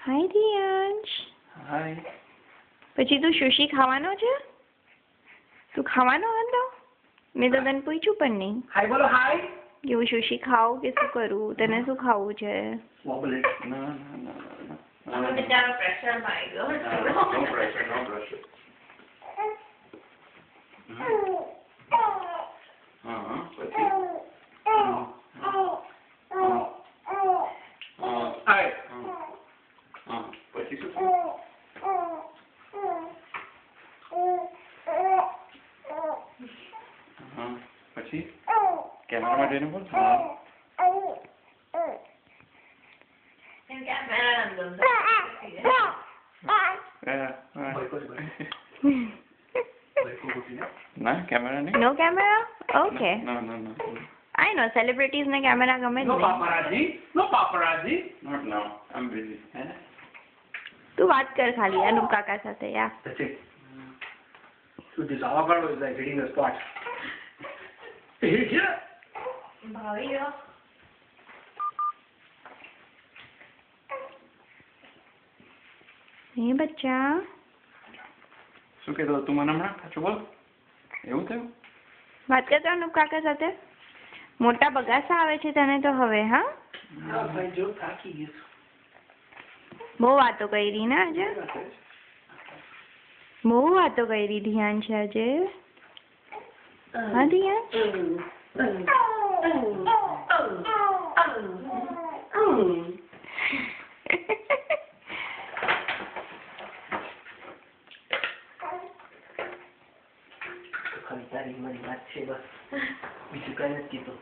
હાય દિયાંશ. હાય. પછી તું સુશી ખાવાનો છે? તું ખાવાનો હતો? મેં તો તને પૂછ્યું પણ નહીં. હાય બોલો હાય. કે હું સુશી ખાઉં કે શું કરું? તને શું ખાવું છે? વોબલેટ. ના. અમે બિચારો પ્રેશરમાં આવી ગયો. નો પ્રેશર. હા પછી પછી શું પછી કેમેરામાં જઈને બોલ. ના કેમેરા નહીં. નો કેમેરા? ઓકે. No. આઈ નો સેલિબ્રિટીઝ ને કેમેરા ગમે જ No નહીં. paparazzi. Not now. I'm busy. તું વાત કર ખાલી અનુપ કાકા સાથે યાર. That's it. So this avocado is like hitting the spot. Hit here. ભાવિયો. એ બચ્ચા. શું કહેતો તું મને હમણાં પાછું બોલ. એવું થયું? વાત કરતો અનુપ કાકા સાથે. મોટા બગાસા આવે છે તને તો હવે હા? હા ભાઈ જો થાકી ગયો. બહુ વાતો કરી ને આજે. બહુ વાતો કરી ધ્યાન છે આજે. હા ધ્યાન. ખાલી તારી મારી વાત છે બસ બીજું કઈ નથી કીધું.